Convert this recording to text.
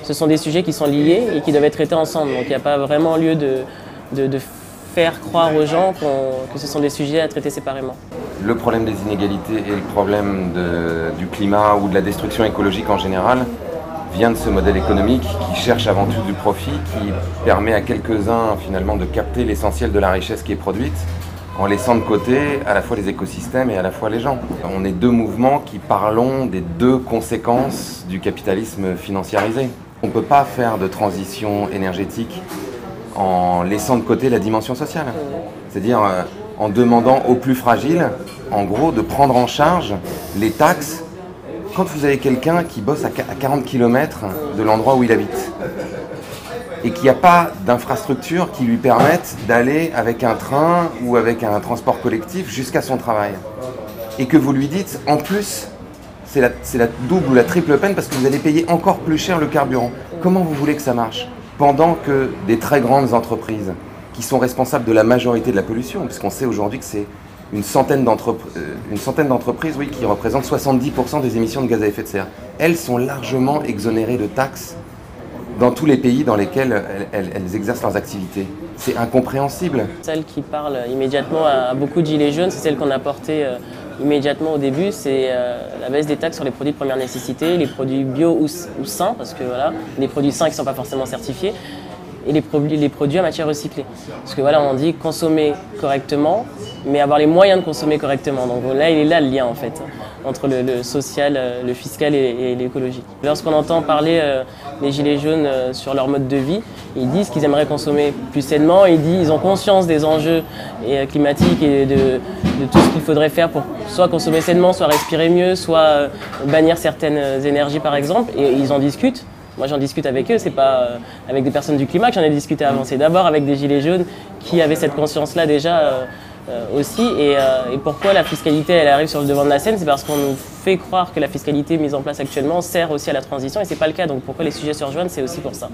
ce sont des sujets qui sont liés et qui doivent être traités ensemble. Donc il n'y a pas vraiment lieu de faire croire aux gens que ce sont des sujets à traiter séparément. Le problème des inégalités et le problème du climat ou de la destruction écologique en général vient de ce modèle économique qui cherche avant tout du profit, qui permet à quelques-uns finalement de capter l'essentiel de la richesse qui est produite en laissant de côté à la fois les écosystèmes et à la fois les gens. On est deux mouvements qui parlons des deux conséquences du capitalisme financiarisé. On ne peut pas faire de transition énergétique en laissant de côté la dimension sociale. C'est-à-dire en demandant aux plus fragiles, en gros, de prendre en charge les taxes quand vous avez quelqu'un qui bosse à 40 km de l'endroit où il habite et qu'il n'y a pas d'infrastructure qui lui permette d'aller avec un train ou avec un transport collectif jusqu'à son travail. Et que vous lui dites, en plus, c'est la double ou la triple peine parce que vous allez payer encore plus cher le carburant. Comment vous voulez que ça marche ? Pendant que des très grandes entreprises qui sont responsables de la majorité de la pollution, puisqu'on sait aujourd'hui que c'est une centaine d'entreprises qui représentent 70% des émissions de gaz à effet de serre. Elles sont largement exonérées de taxes dans tous les pays dans lesquels elles exercent leurs activités. C'est incompréhensible. Celle qui parle immédiatement à beaucoup de gilets jaunes, c'est celle qu'on a portée immédiatement au début, c'est la baisse des taxes sur les produits de première nécessité, les produits bio ou sains, parce que voilà, les produits sains qui ne sont pas forcément certifiés, et les produits à matière recyclée. Parce que voilà, on dit consommer correctement, mais avoir les moyens de consommer correctement. Donc là, il est là le lien en fait, entre le social, le fiscal et l'écologique. Lorsqu'on entend parler des gilets jaunes sur leur mode de vie, ils disent qu'ils aimeraient consommer plus sainement, ils ont conscience des enjeux climatiques et de tout ce qu'il faudrait faire pour soit consommer sainement, soit respirer mieux, soit bannir certaines énergies par exemple, et ils en discutent. Moi j'en discute avec eux, c'est pas avec des personnes du climat que j'en ai discuté avant, c'est d'abord avec des gilets jaunes qui avaient cette conscience-là déjà aussi. Et pourquoi la fiscalité elle arrive sur le devant de la scène, c'est parce qu'on nous fait croire que la fiscalité mise en place actuellement sert aussi à la transition et c'est pas le cas. Donc pourquoi les sujets se rejoignent, c'est aussi pour ça.